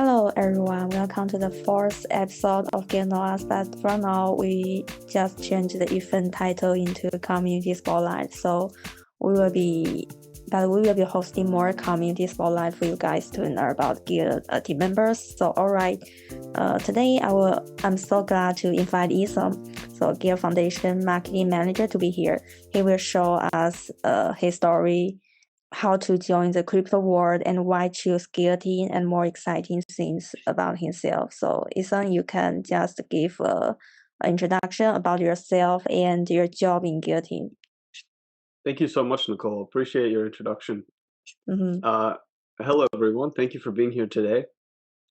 Hello everyone, welcome to the fourth episode of GearFans. But for now, we just changed the event title into Community Spotlight. So we will be hosting more Community Spotlight for you guys to learn about Gear team members. So alright, today I'm so glad to invite Esahm, so Gear Foundation Marketing Manager, to be here. He will show us his story, how to join the crypto world, and why choose Gear team, and more exciting things about himself. So Esahm, you can just give an introduction about yourself and your job in Gear team. Thank you so much, Nicole. Appreciate your introduction. Mm-hmm. Hello, everyone. Thank you for being here today.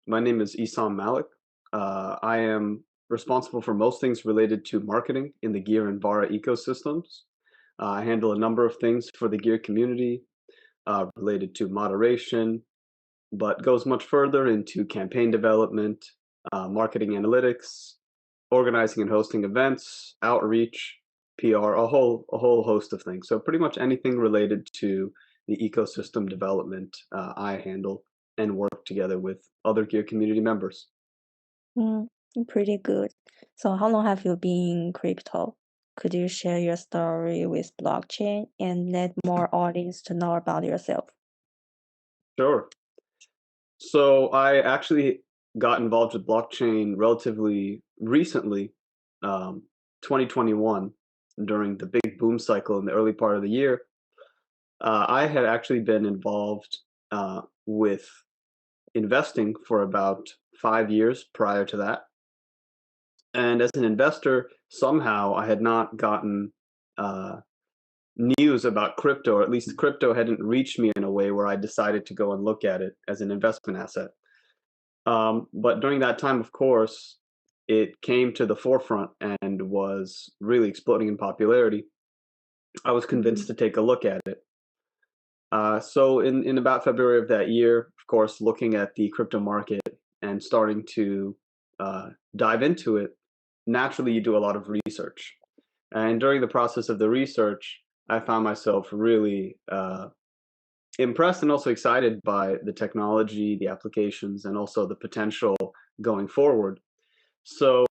My name is Esahm Malik. I am responsible for most things related to marketing in the Gear and Vara ecosystems. I handle a number of things for the Gear community related to moderation, but goes much further into campaign development, marketing analytics, organizing and hosting events, outreach, PR, a whole host of things. So pretty much anything related to the ecosystem development, I handle and work together with other Gear community members. Pretty good. So how long have you been in crypto? Could you share your story with blockchain and let more audience to know about yourself? Sure. So I actually got involved with blockchain relatively recently, 2021, during the big boom cycle in the early part of the year. I had actually been involved with investing for about 5 years prior to that. And as an investor, somehow I had not gotten news about crypto, or at least crypto hadn't reached me in a way where I decided to go and look at it as an investment asset. But during that time, of course, it came to the forefront and was really exploding in popularity. I was convinced to take a look at it. So in about February of that year, of course, looking at the crypto market and starting to dive into it, naturally you do a lot of research. And during the process of the research, I found myself really impressed and also excited by the technology, the applications, and also the potential going forward. So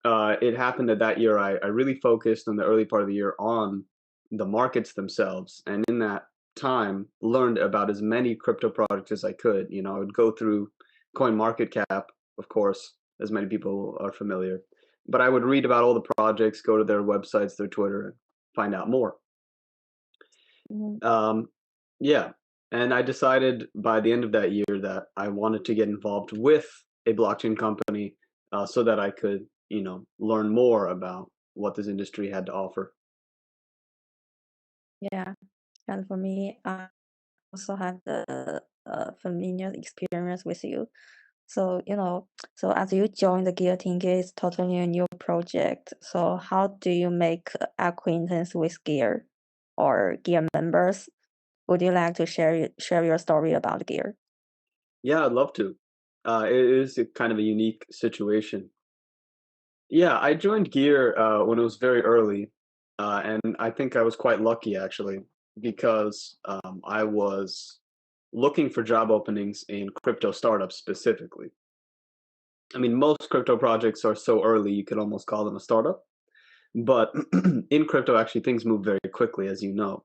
it happened that year I really focused in the early part of the year on the markets themselves, and in that time learned about as many crypto products as I could. I would go through CoinMarketCap, of course, as many people are familiar, but I would read about all the projects, go to their websites, their Twitter, and find out more. Yeah, and I decided by the end of that year that I wanted to get involved with a blockchain company so that I could, learn more about what this industry had to offer. Yeah, and for me, I also have the familiar experience with you. So, so as you join the Gear team, Gear is totally a new project. So how do you make acquaintance with Gear or Gear members? Would you like to share your story about Gear? Yeah, I'd love to. It is a kind of a unique situation. Yeah, I joined Gear when it was very early, and I think I was quite lucky actually, because I was looking for job openings in crypto startups specifically. I mean, most crypto projects are so early, you could almost call them a startup. But in crypto, actually, things move very quickly, as you know.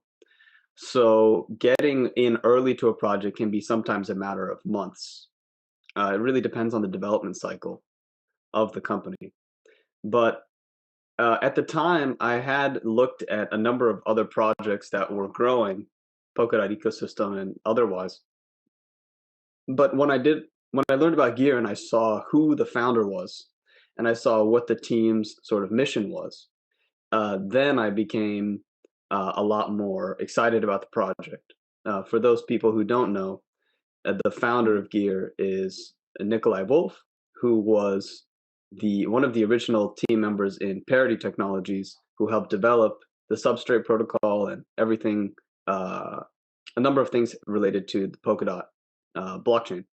So getting in early to a project can be sometimes a matter of months. It really depends on the development cycle of the company. But at the time, I had looked at a number of other projects that were growing, Polkadot ecosystem and otherwise. But when I learned about Gear and I saw who the founder was, and I saw what the team's sort of mission was, then I became a lot more excited about the project. For those people who don't know, the founder of Gear is Nikolai Wolf, who was one of the original team members in Parity Technologies, who helped develop the substrate protocol and everything, a number of things related to the Polkadot blockchain.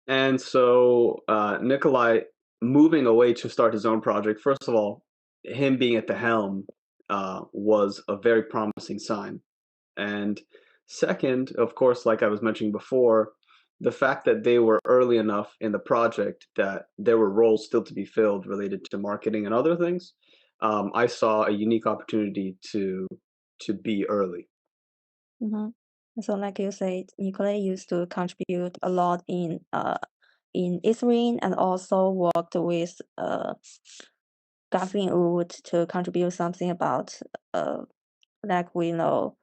And so Nikolai moving away to start his own project, first of all, him being at the helm was a very promising sign. And second, of course, like I was mentioning before, the fact that they were early enough in the project that there were roles still to be filled related to marketing and other things, I saw a unique opportunity to be early. Mm-hmm. So, like you said, Nicolay used to contribute a lot in Esahm and also worked with Gavin Wood to contribute something about like we know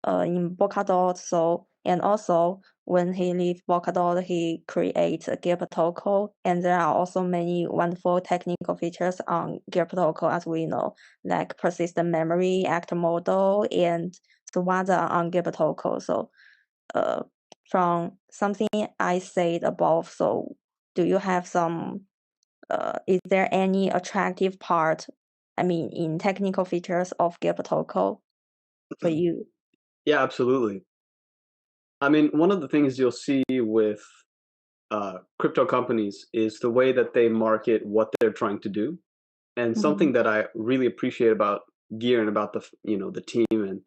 in Polkadot. So and also when he leave Polkadot, he creates a Gear protocol, and there are also many wonderful technical features on Gear protocol as we know, like persistent memory, actor model, and so other on Gear protocol. So from something I said above, so do you have some is there any attractive part, I mean, in technical features of Gear protocol for you? Yeah, absolutely. I mean, one of the things you'll see with crypto companies is the way that they market what they're trying to do. And something that I really appreciate about Gear and about the team and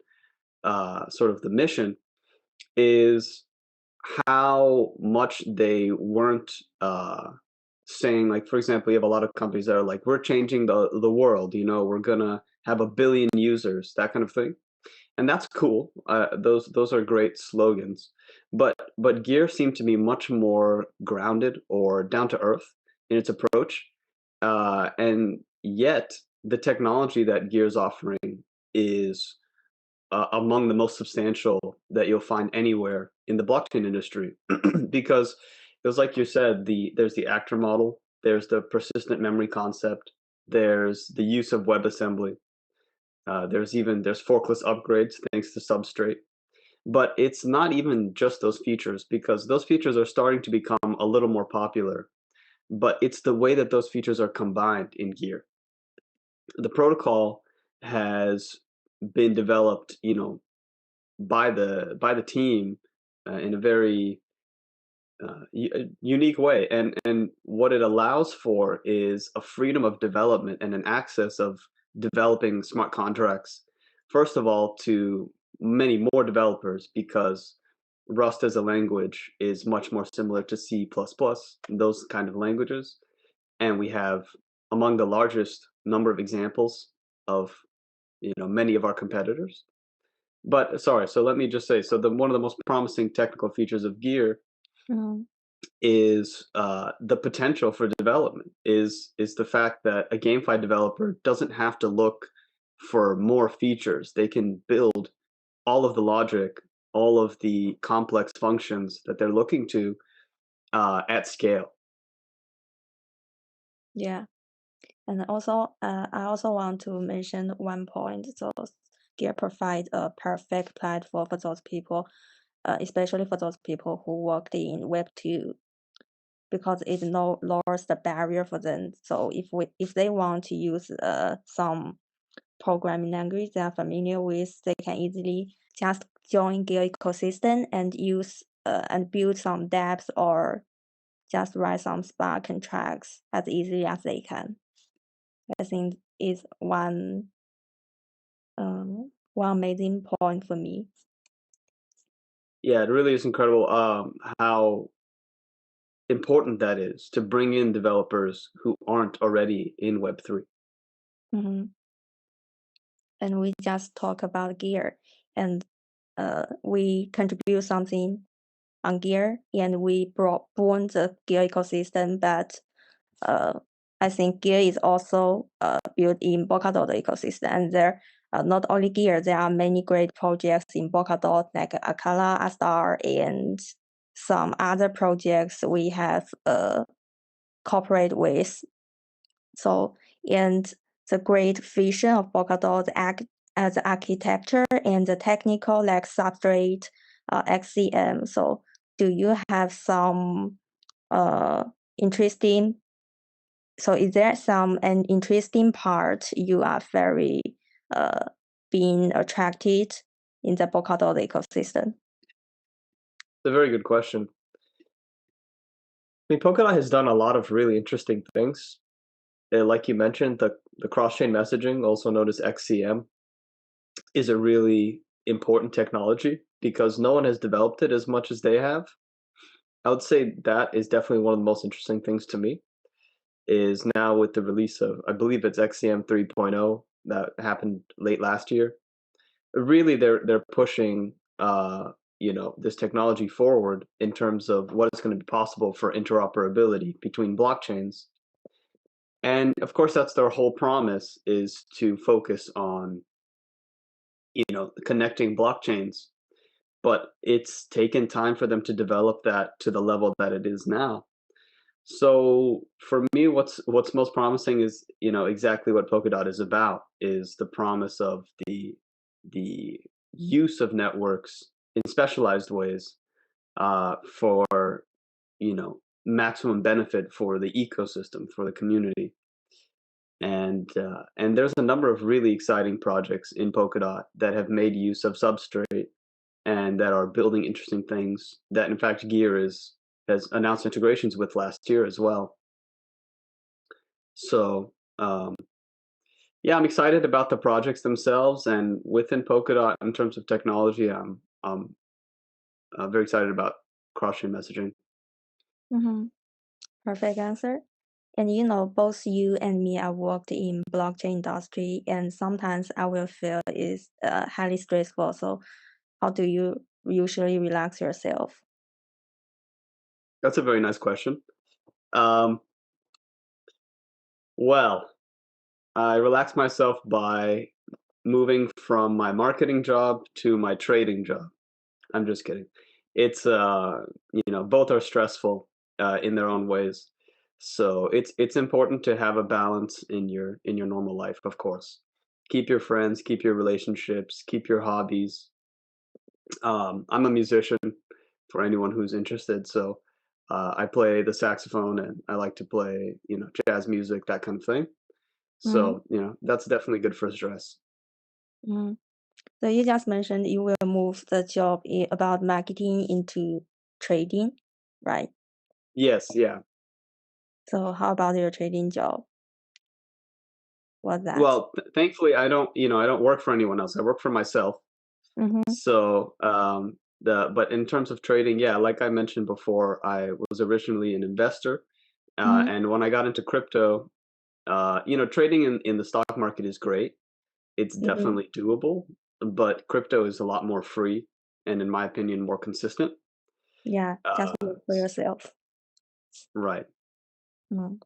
sort of the mission is how much they weren't saying, like, for example, you have a lot of companies that are like, we're changing the world, we're gonna have 1 billion users, that kind of thing. And that's cool. Those are great slogans, but Gear seemed to be much more grounded or down to earth in its approach, and yet the technology that Gear's offering is among the most substantial that you'll find anywhere in the blockchain industry, because it was like you said, there's the actor model, there's the persistent memory concept, there's the use of WebAssembly. There's forkless upgrades thanks to Substrate, but it's not even just those features because those features are starting to become a little more popular. But it's the way that those features are combined in Gear. The protocol has been developed, by the team in a very unique way, and what it allows for is a freedom of development and an access of developing smart contracts, first of all, to many more developers, because Rust as a language is much more similar to C++, those kind of languages, and we have among the largest number of examples of many of our competitors. But sorry, so let me just say, so one of the most promising technical features of Gear Mm, is the potential for development, is the fact that a GameFi developer doesn't have to look for more features. They can build all of the logic, all of the complex functions that they're looking to at scale. yeah. And also, I also want to mention one point. So, Gear provide a perfect platform for those people, especially for those people who worked in Web2, because it lowers the barrier for them. So, if they want to use some programming language they are familiar with, they can easily just join Gear ecosystem and use and build some dApps or just write some Spark contracts as easily as they can. I think is one amazing point for me. Yeah, it really is incredible how important that is to bring in developers who aren't already in Web3. Hmm. And we just talk about Gear, and we contribute something on Gear, and we born the Gear ecosystem. But I think Gear is also built in Polkadot ecosystem, and there not only Gear, there are many great projects in Polkadot like Akala, Astar, and some other projects we have cooperate with. So, and the great vision of Polkadot act as architecture and the technical like Substrate, XCM. So, do you have some interesting? So, is there an interesting part you are very being attracted in the Polkadot ecosystem? It's a very good question. I mean, Polkadot has done a lot of really interesting things. Like you mentioned, the cross-chain messaging, also known as XCM, is a really important technology because no one has developed it as much as they have. I would say that is definitely one of the most interesting things to me is now with the release of, I believe it's XCM 3.0 that happened late last year. Really, they're pushing this technology forward in terms of what is going to be possible for interoperability between blockchains. And of course, that's their whole promise is to focus on connecting blockchains. But it's taken time for them to develop that to the level that it is now. So for me, what's most promising is exactly what Polkadot is about is the promise of the use of networks in specialized ways for maximum benefit for the ecosystem for the community. And there's a number of really exciting projects in Polkadot that have made use of Substrate and that are building interesting things that in fact Gear has announced integrations with last year as well. So yeah, I'm excited about the projects themselves, and within Polkadot in terms of technology, I'm very excited about cross-chain messaging. Mm-hmm. Perfect answer. And both you and me have worked in blockchain industry, and sometimes I will feel it's highly stressful. So, how do you usually relax yourself? That's a very nice question. Well, I relax myself by moving from my marketing job to my trading job. I'm just kidding. It's both are stressful in their own ways. So it's important to have a balance in your normal life, of course. Keep your friends, keep your relationships, keep your hobbies. I'm a musician for anyone who's interested. So I play the saxophone and I like to play, jazz music, that kind of thing. Mm-hmm. So, that's definitely good for stress. Mm-hmm. So you just mentioned you will move the job about marketing into trading, right? Yes, yeah. So how about your trading job? What's that? Well, thankfully, I don't work for anyone else. I work for myself. Mm-hmm. So, but in terms of trading, yeah, like I mentioned before, I was originally an investor, Mm-hmm. and when I got into crypto, trading in the stock market is great. It's Mm-hmm. definitely doable, but crypto is a lot more free and, in my opinion, more consistent. Yeah, just Uh, work for yourself. right. Mm.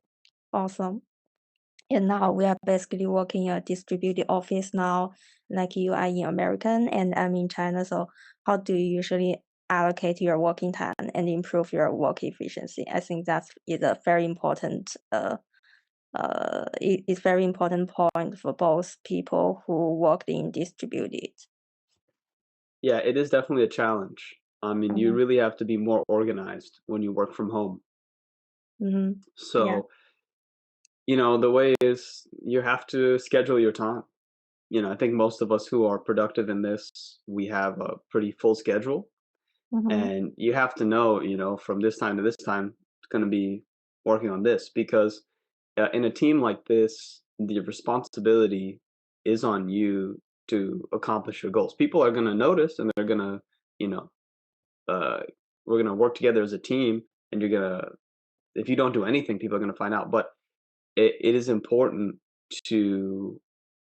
Awesome. And now we are basically working a distributed office now, like you are in American and I'm in China. So how do you usually allocate your working time and improve your work efficiency? I think that is a very important it's very important point for both people who worked in distributed. Yeah, it is definitely a challenge. I mean, you Mm-hmm. really have to be more organized when you work from home. Mm-hmm. Yeah. So, the way is you have to schedule your time. I think most of us who are productive in this, we have a pretty full schedule, Mm-hmm. and you have to know, from this time to this time, it's going to be working on this because in a team like this, the responsibility is on you to accomplish your goals. People are going to notice, and they're going to, you know, uh, we're going to work together as a team, and you're going to, if you don't do anything, people are going to find out. But it is important to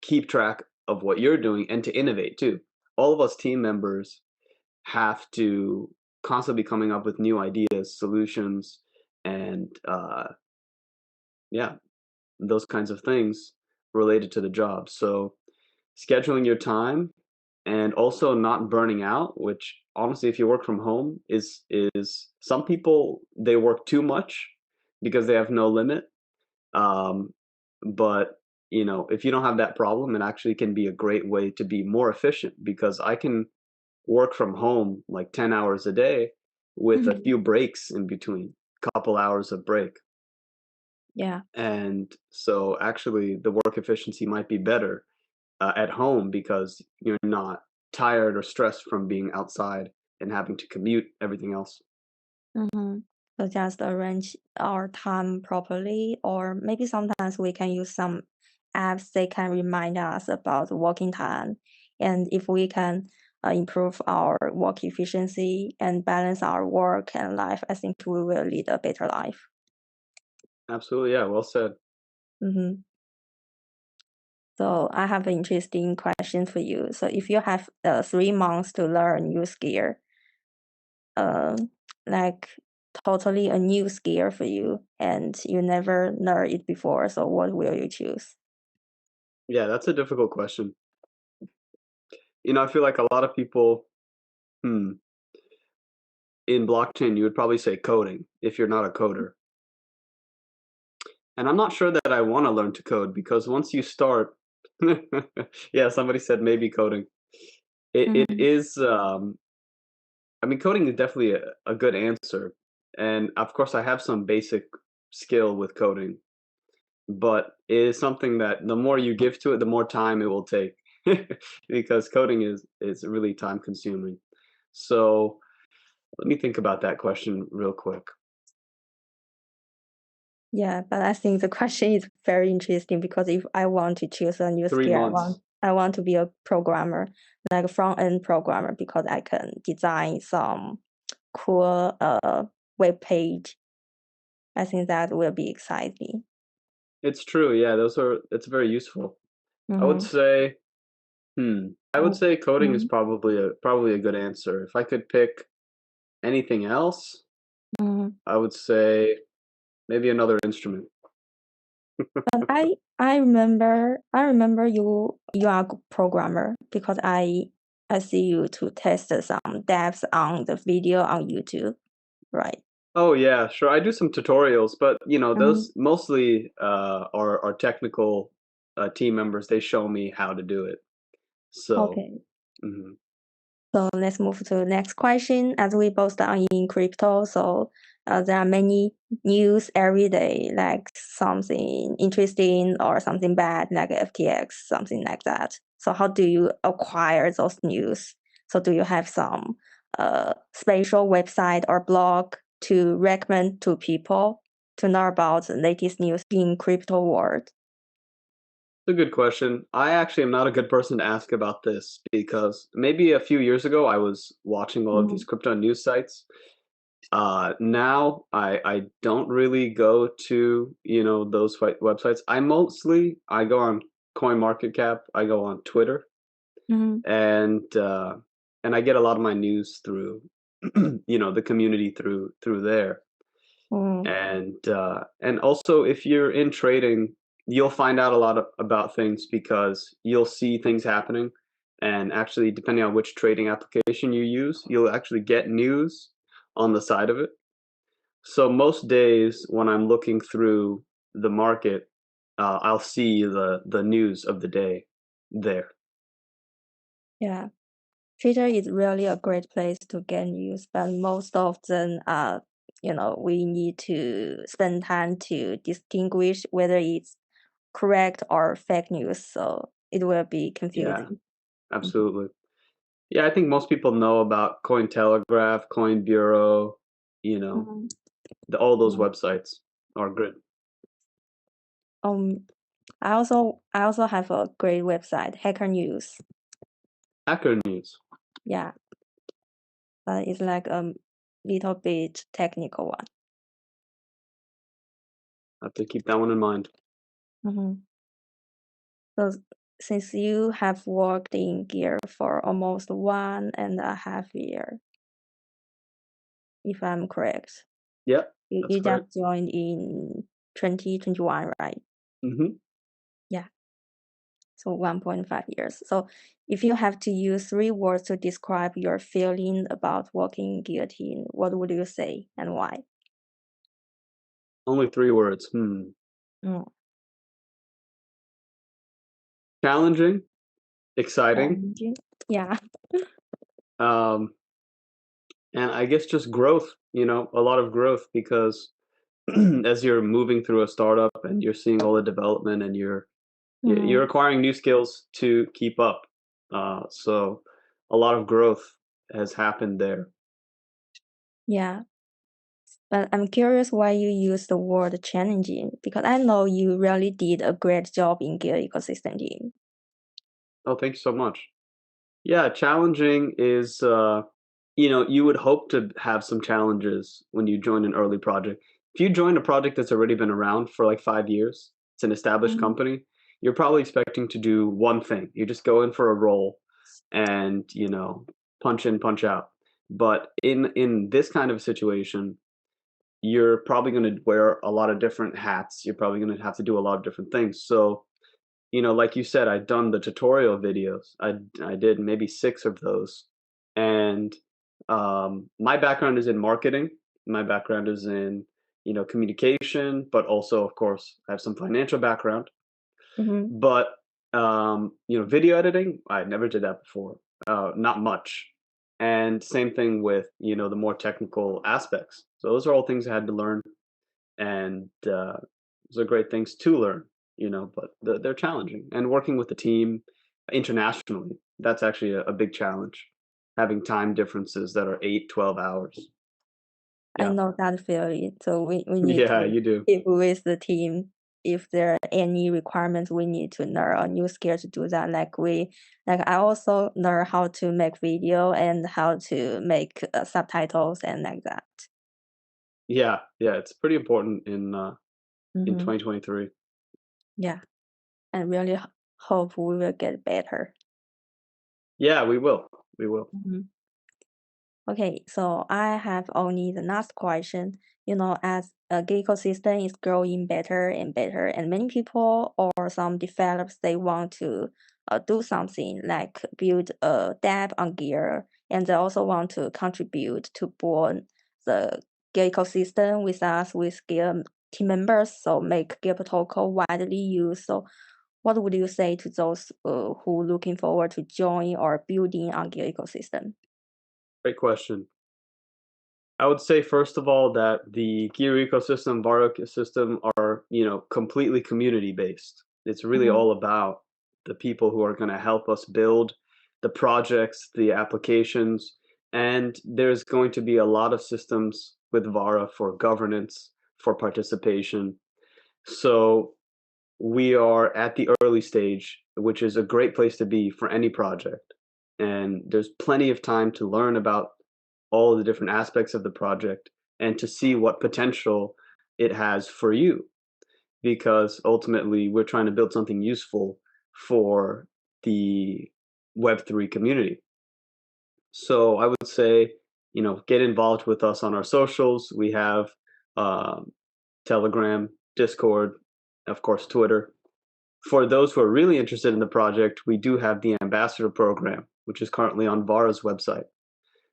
keep track of what you're doing and to innovate too. All of us team members have to constantly be coming up with new ideas, solutions, and yeah, those kinds of things related to the job. So scheduling your time and also not burning out, which honestly, if you work from home, is some people they work too much because they have no limit. Um, but if you don't have that problem, it actually can be a great way to be more efficient because I can work from home like 10 hours a day with a Mm-hmm. few breaks in between, couple hours of break. Yeah. And so actually the work efficiency might be better at home because you're not tired or stressed from being outside and having to commute, everything else. Mm-hmm. So just arrange our time properly, or maybe sometimes we can use some apps they can remind us about the working time. And if we can improve our work efficiency and balance our work and life, I think we will lead a better life. Absolutely, yeah, well said. Mm-hmm. So I have an interesting question for you. So if you have 3 months to learn new skill, like totally a new skill for you, and you never learned it before, so what will you choose? Yeah, that's a difficult question. I feel like a lot of people, in blockchain, you would probably say coding if you're not a coder. And I'm not sure that I want to learn to code because once you start, yeah, somebody said maybe coding. It is, coding is definitely a good answer. And of course, I have some basic skill with coding, but it is something that the more you give to it, the more time it will take because coding is really time consuming. So let me think about that question real quick. Yeah, but I think the question is very interesting because if I want to choose a new 3 skill, months. I want to be a programmer, like a front-end programmer, because I can design some cool web page. I think that will be exciting. It's true. Yeah, it's very useful. I would Mm-hmm. say, I would say coding is Mhm. probably a good answer. If I could pick anything else, Mhm. I would say maybe another instrument. But I remember you are a good programmer because I see you to test some devs on the video on YouTube, right? Oh yeah, sure. I do some tutorials, but Mhm. those mostly are technical team members. They show me how to do it. So, Okay. mhm. So let's move to the next question. As we both are in crypto, so there are many news every day, like something interesting or something bad, like FTX, something like that. So how do you acquire those news? So do you have some special website or blog to recommend to people to know about the latest news in crypto world? It's a good question. I actually am not a good person to ask about this because maybe a few years ago I was watching all of these crypto news sites. Now I don't really go to those websites. I go on CoinMarketCap. I go on Twitter, Mhm. and I get a lot of my news through the community through there. Mhm. And also if you're in trading, you'll find out a lot about things because you'll see things happening, and actually depending on which trading application you use, you'll actually get news on the side of it. So most days when I'm looking through the market, I'll see the news of the day there. Yeah. Twitter is really a great place to get news, but most of them are, we need to spend time to distinguish whether it's correct or fake news. So it will be Yeah, confusing. absolutely. Yeah, I think most people know about Cointelegraph, Coin Bureau, you know, Mhm. all those Mhm. websites are good. Um, I also have a great website, Hacker News. Hacker News. Yeah, but it's like a little bit technical one. I have to keep that one in mind. Mhm. So since you have worked in Gear for almost 1.5 year, if I'm correct, Yep, you, that's you just correct. joined in 2021, right? Hmm. Yeah, so 1.5 years. So if you have to use 3 words to describe your feeling about working in Gear team, what would you say and why? Only 3 words. Mm. Challenging, exciting, Challenging. Yeah. um, and I guess just growth. A lot of growth because as you're moving through a startup and you're seeing all the development and you're Mm. acquiring new skills to keep up. So a lot of growth has happened there. Yeah. But I'm curious why you use the word challenging because I know you really did a great job in Gear ecosystem team. Oh, thank you so much. Yeah, challenging is, you would hope to have some challenges when you join an early project. If you join a project that's already been around for like 5 years, it's an established Mhm, company, you're probably expecting to do one thing. You just go in for a role and, punch in, punch out. But in this kind of situation, you're probably going to wear a lot of different hats. You're probably going to have to do a lot of different things. So, like you said, I'd done the tutorial videos. I did maybe 6 of those, and my background is in marketing. My background is in communication, but also, of course, I have some financial background. mhm. But video editing, I never did that before. Not much. And same thing with the more technical aspects. So those are all things I had to learn, and those are great things to learn, but they're challenging. And working with the team internationally, that's actually a big challenge. Having time differences that are 8, 12 hours. I Yeah. know that feeling. So we need Yeah, to you do. keep with the team. If there are any requirements, we need to learn a new skill to do that. Like I also learn how to make video and how to make subtitles and like that. Yeah, yeah, it's pretty important in Hmm. 2023. Yeah, and really hope we will get better. Yeah, we will. We will. Mhm. Okay, so I have only the last question. As a gig ecosystem is growing better and better, and many people or some developers they want to do something like build a dApp on Gear, and they also want to contribute to build the Gear ecosystem with us with Gear team members, so make Gear protocol widely used. So, what would you say to those who looking forward to join or building on Gear ecosystem? Great question. I would say first of all that the Gear ecosystem, VAR ecosystem are, completely community based. It's really Mhm. all about the people who are going to help us build the projects, the applications, and there's going to be a lot of systems with Vara for governance, for participation. So we are at the early stage, which is a great place to be for any project. And there's plenty of time to learn about all the different aspects of the project and to see what potential it has for you. Because ultimately, we're trying to build something useful for the Web3 community. So I would say, get involved with us on our socials. We have um, Telegram, Discord, of course, Twitter. For those who are really interested in the project, we do have the ambassador program, which is currently on Vara's website.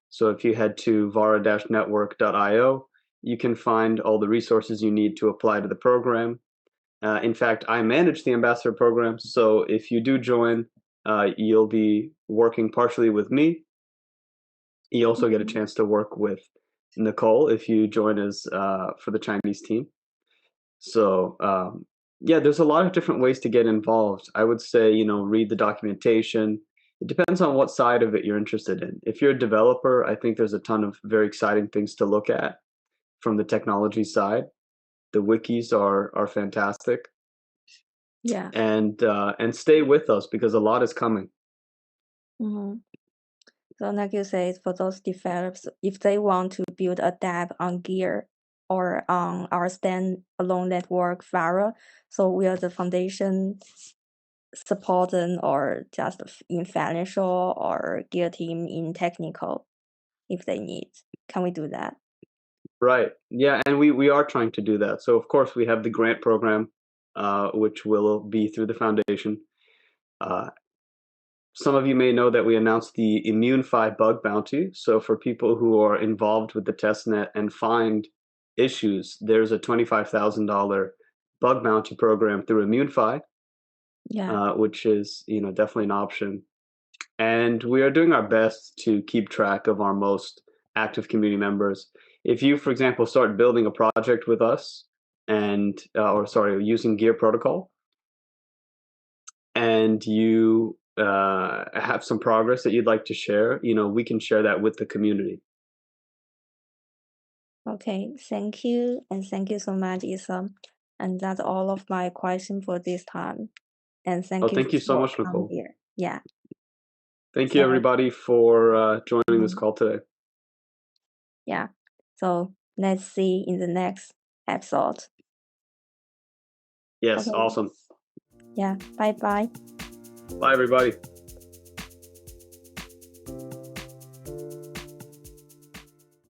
So if you head to vara-network.io, you can find all the resources you need to apply to the program. In fact, I manage the ambassador program. So if you do join, you'll be working partially with me. You also get a Mhm. chance to work with Nicole if you join us for the Chinese team. So, yeah, there's a lot of different ways to get involved. I would say, read the documentation. It depends on what side of it you're interested in. If you're a developer, I think there's a ton of very exciting things to look at from the technology side. The wikis are fantastic, Yeah. and stay with us because a lot is coming. Mhm. So like you said, for those developers, if they want to build a dApp on Gear or on our standalone network Vara, so we are the foundation support them or just in financial or Gear team in technical if they need. Can we do that? Right. Yeah, and we are trying to do that. So of course we have the grant program, which will be through the foundation. Uh, Some of you may know that we announced the ImmuneFi bug bounty. So for people who are involved with the testnet and find issues, there's a $25,000 bug bounty program through ImmuneFi, Yeah. which is definitely an option. And we are doing our best to keep track of our most active community members. If you, for example, start building a project with us and or sorry, using Gear Protocol, and you have some progress that you'd like to share, we can share that with the community. Okay. Thank you. And thank you so much, Isam. And that's all of my question for this time. And Oh, thank you thank you so for much, coming Nicole. here. Yeah. Thank you, everybody, for joining this call today. Yeah. So let's see in the next episode. Yes, Okay. awesome. Yeah. Bye bye. Bye, everybody.